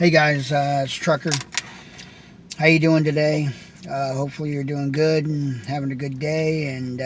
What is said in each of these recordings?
Hey guys, it's Trucker. How you doing today? Hopefully you're doing good and having a good day. And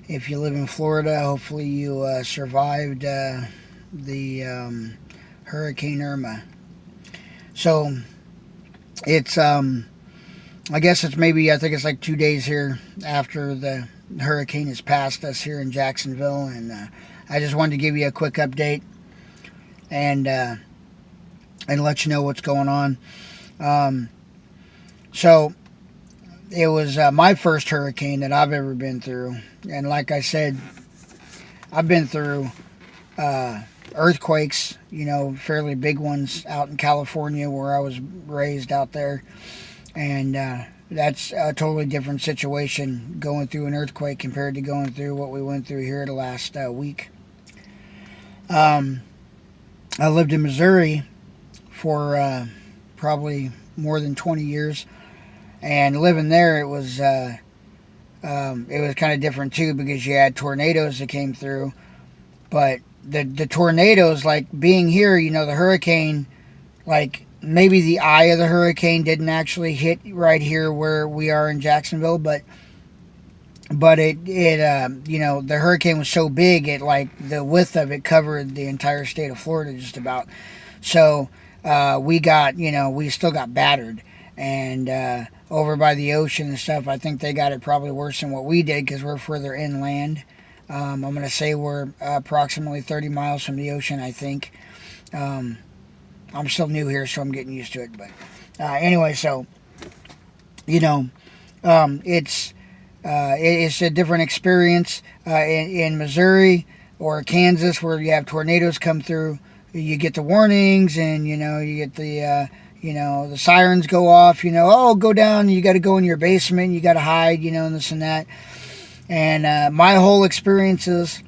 if you live in Florida, hopefully you survived the Hurricane Irma. So it's I guess it's maybe I think it's like 2 days here after the hurricane has passed us here in Jacksonville, and I just wanted to give you a quick update and let you know what's going on. So it was my first hurricane that I've ever been through, and like I said, I've been through earthquakes, fairly big ones out in California where I was raised out there, and that's a totally different situation going through an earthquake compared to going through what we went through here the last week. I lived in Missouri for probably more than 20 years, and living there it was kind of different too, because you had tornadoes that came through. But the tornadoes, like being here, the hurricane, like maybe the eye of the hurricane didn't actually hit right here where we are in Jacksonville, but the hurricane was so big, it, like, the width of it covered the entire state of Florida just about. So we still got battered, and over by the ocean and stuff, I think they got it probably worse than what we did because we're further inland. I'm going to say we're approximately 30 miles from the ocean, I think. I'm still new here, so I'm getting used to it. But anyway, so, it's a different experience in Missouri or Kansas, where you have tornadoes come through. You get the warnings, and you get the sirens go off. Oh, go down. You got to go in your basement. You got to hide. And this and that. And my whole experience is,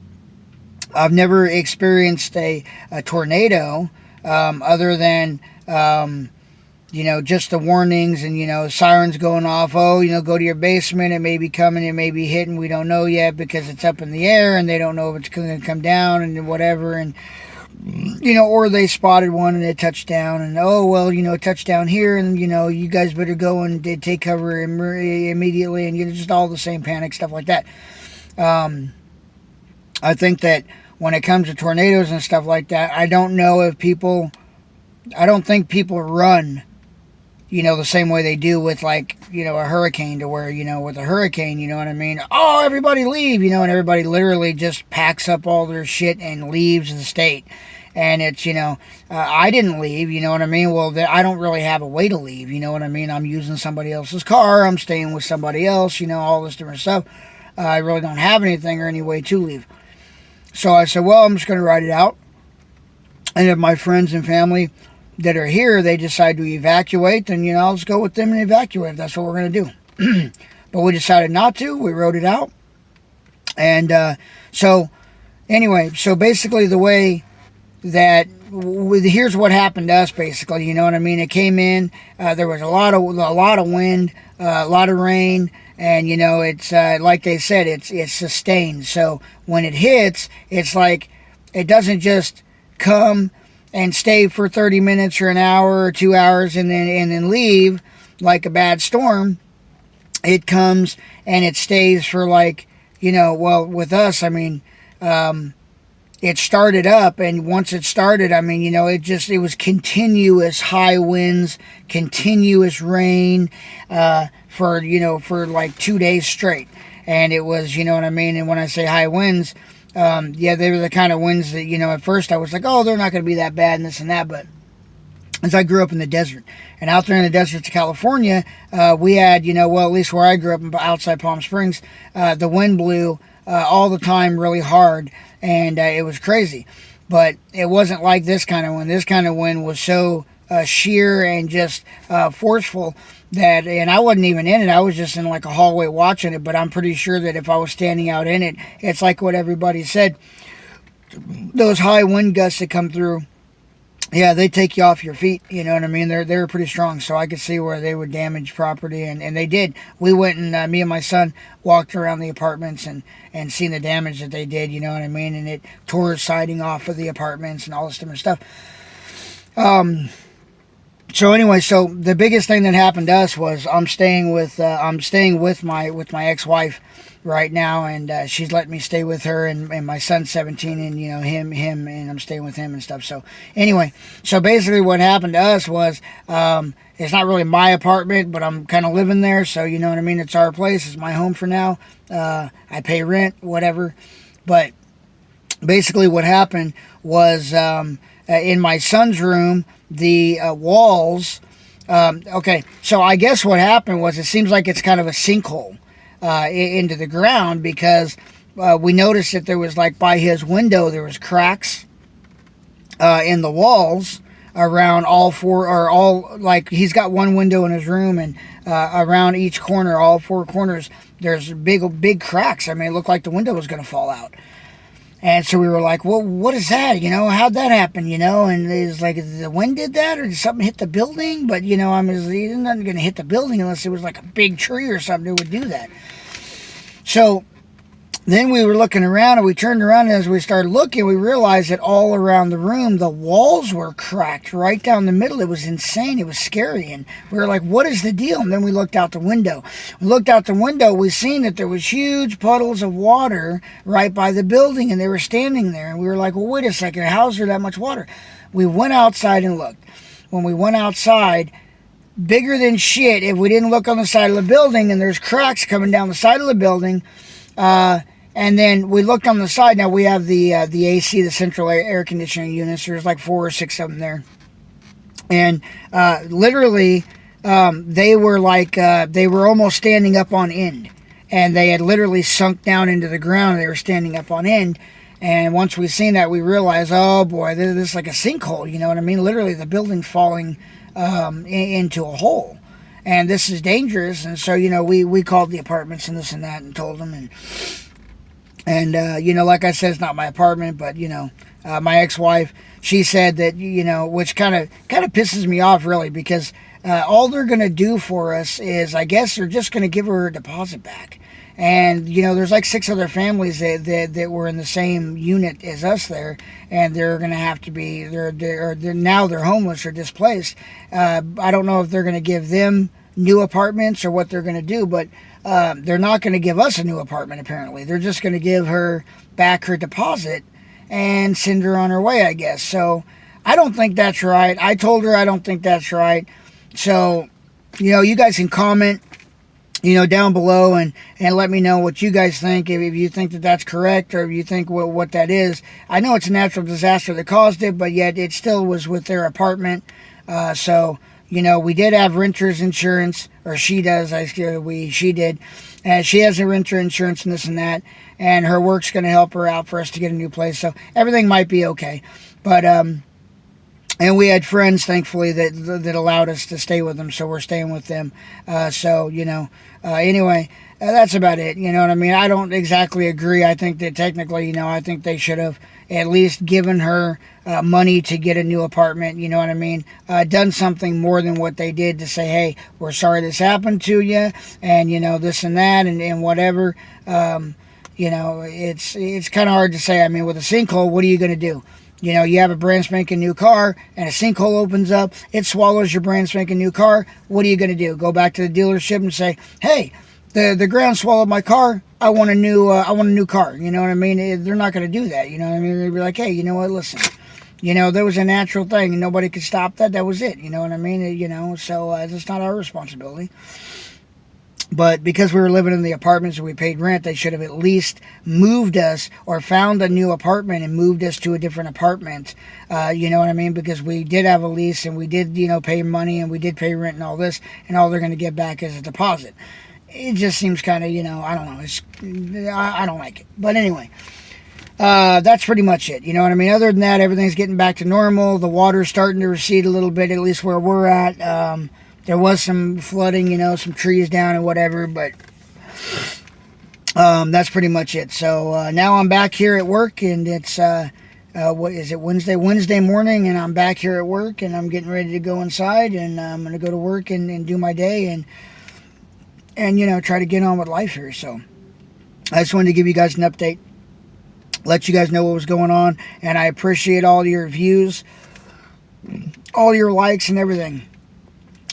I've never experienced a tornado other than just the warnings and sirens going off. Oh, go to your basement. It may be coming. It may be hitting. We don't know yet because it's up in the air, and they don't know if it's going to come down and whatever. And or they spotted one and it touched down, and oh well, it touched down here, and you guys better go and take cover immediately, and just all the same panic stuff like that. I think that when it comes to tornadoes and stuff like that, I don't think people run the same way they do with, like, a hurricane, to where, with a hurricane, you know what I mean? Oh, everybody leave, and everybody literally just packs up all their shit and leaves the state. And it's, I didn't leave, you know what I mean? Well, I don't really have a way to leave, you know what I mean? I'm using somebody else's car, I'm staying with somebody else, all this different stuff. I really don't have anything or any way to leave. So I said, well, I'm just going to ride it out. And if my friends and family that are here, they decide to evacuate, then I'll just go with them and evacuate if that's what we're going to do. But we decided not to. We rode it out. And so basically the way that here's what happened to us, basically, you know what I mean? It came in, there was a lot of wind, a lot of rain, and it's like they said, it's sustained. So when it hits, it's like it doesn't just come and stay for 30 minutes or an hour or 2 hours and then leave like a bad storm. It comes and it stays for, like, well, with us, I mean, it started up, and once it started, I mean, it was continuous high winds, continuous rain for like 2 days straight. And it was, you know what I mean? And when I say high winds, they were the kind of winds that, at first I was like, oh, they're not going to be that bad and this and that. But as I grew up in the desert, and out there in the deserts of California, we had, at least where I grew up outside Palm Springs, the wind blew all the time really hard, and it was crazy. But it wasn't like this kind of wind. This kind of wind was so sheer and just forceful that, and I wasn't even in it. I was just in like a hallway watching it, but I'm pretty sure that if I was standing out in it, it's like what everybody said. Those high wind gusts that come through, yeah, they take you off your feet, you know what I mean? They're pretty strong, so I could see where they would damage property, and they did. We went and me and my son walked around the apartments and seen the damage that they did, you know what I mean? And it tore siding off of the apartments and all this different stuff. So anyway, so the biggest thing that happened to us was I'm staying with my ex-wife right now, and she's letting me stay with her, and my son's 17, and him, and I'm staying with him and stuff. So anyway, so basically what happened to us was it's not really my apartment, but I'm kind of living there, so you know what I mean. It's our place. It's my home for now. I pay rent, whatever, but basically what happened was in my son's room, the walls. Okay, so I guess what happened was it seems like it's kind of a sinkhole into the ground, because we noticed that there was, like, by his window there was cracks in the walls around all four, or all, like, he's got one window in his room, and around each corner, all four corners, there's big cracks. I mean, it looked like the window was going to fall out. And so we were like, well, what is that? How'd that happen? And it was like, the wind did that, or did something hit the building? But, it's not going to hit the building unless it was like a big tree or something that would do that. So then we were looking around, and we turned around, and as we started looking, we realized that all around the room, the walls were cracked right down the middle. It was insane. It was scary. And we were like, what is the deal? And then we looked out the window. We seen that there was huge puddles of water right by the building, and they were standing there. And we were like, well, wait a second. How's there that much water? We went outside and looked. When we went outside, bigger than shit, if we didn't look on the side of the building, and there's cracks coming down the side of the building, and then we looked on the side. Now we have the AC, the central air conditioning units. There's like 4 or 6 of them there, and literally they were almost standing up on end, and they had literally sunk down into the ground. They were standing up on end, and once we seen that, we realized, oh boy, this is like a sinkhole. You know what I mean? Literally, the building's falling into a hole. And this is dangerous. And so, we called the apartments and this and that and told them. And like I said, it's not my apartment, but, my ex-wife, she said that, which kind of pisses me off, really, because all they're going to do for us is, I guess, they're just going to give her deposit back. And, there's like 6 other families that were in the same unit as us there, and they're going to have to be, now they're homeless or displaced. I don't know if they're going to give them new apartments or what they're going to do, but they're not going to give us a new apartment, apparently. They're just going to give her back her deposit and send her on her way, I guess. So I don't think that's right. I told her I don't think that's right. So, you guys can comment, down below and let me know what you guys think, if you think that that's correct, or if you think what that is. I know it's a natural disaster that caused it, but yet it still was with their apartment. So, we did have renter's insurance, or she does. She did. She has a renter insurance and this and that, and her work's going to help her out for us to get a new place. So everything might be okay. But, and we had friends, thankfully, that allowed us to stay with them, so we're staying with them. Anyway, that's about it. You know what I mean? I don't exactly agree. I think that technically, I think they should have at least given her money to get a new apartment. You know what I mean? Done something more than what they did to say, hey, we're sorry this happened to you, and, this and that, and whatever. It's kind of hard to say. I mean, with a sinkhole, what are you going to do? You have a brand spanking new car, and a sinkhole opens up. It swallows your brand spanking new car. What are you going to do? Go back to the dealership and say, "Hey, the ground swallowed my car. I want a new car." You know what I mean? They're not going to do that. You know what I mean? They'd be like, "Hey, you know what? Listen, there was a natural thing, and nobody could stop that. That was it. You know what I mean? So it's not our responsibility." But because we were living in the apartments and we paid rent, they should have at least moved us or found a new apartment and moved us to a different apartment. You know what I mean? Because we did have a lease and we did, pay money and we did pay rent and all this, and all they're going to get back is a deposit. It just seems kind of, I don't know. I don't like it. But anyway, that's pretty much it. You know what I mean? Other than that, everything's getting back to normal. The water's starting to recede a little bit, at least where we're at. There was some flooding, some trees down and whatever, but that's pretty much it. So now I'm back here at work, and it's what is it, Wednesday morning, and I'm back here at work, and I'm getting ready to go inside, and I'm going to go to work and do my day and try to get on with life here. So I just wanted to give you guys an update, let you guys know what was going on, and I appreciate all your views, all your likes and everything.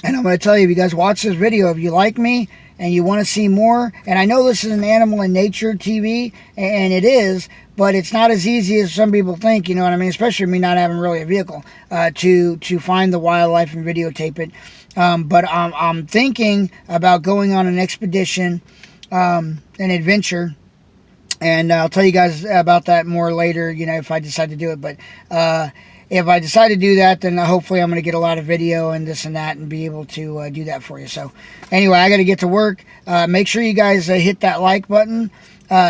And I'm going to tell you, if you guys watch this video, if you like me and you want to see more, and I know this is an animal and nature TV, and it is, but it's not as easy as some people think, you know what I mean? Especially me not having really a vehicle to find the wildlife and videotape it. But I'm thinking about going on an expedition, an adventure, and I'll tell you guys about that more later, you know, if I decide to do it. But if I decide to do that, then hopefully I'm going to get a lot of video and this and that and be able to do that for you. So anyway, I got to get to work. Make sure you guys hit that like button,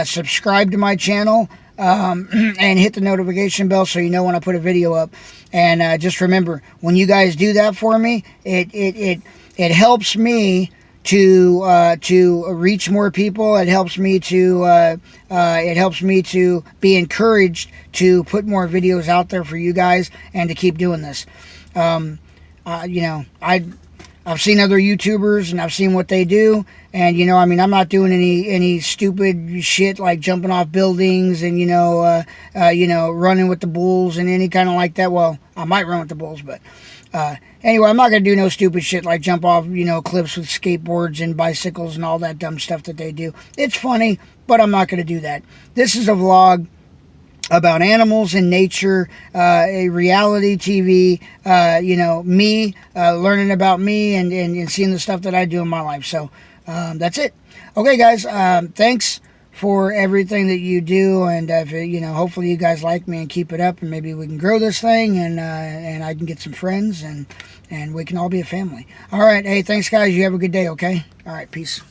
subscribe to my channel, and hit the notification bell so you know when I put a video up. And just remember, when you guys do that for me, it helps me to reach more people. It helps me to be encouraged to put more videos out there for you guys and to keep doing this. You know, I've seen other YouTubers and I've seen what they do, and you know, I mean, I'm not doing any stupid shit like jumping off buildings and you know, running with the bulls and any kind of like that. Well, I might run with the bulls, but anyway, I'm not going to do no stupid shit like jump off, you know, cliffs with skateboards and bicycles and all that dumb stuff that they do. It's funny, but I'm not going to do that. This is a vlog about animals and nature, a reality TV, you know, me, learning about me and seeing the stuff that I do in my life. So that's it. Okay, guys, thanks for everything that you do, and you know, hopefully you guys like me and keep it up, and maybe we can grow this thing, and I can get some friends, and we can all be a family. All right, hey, thanks guys, you have a good day. Okay, all right, peace.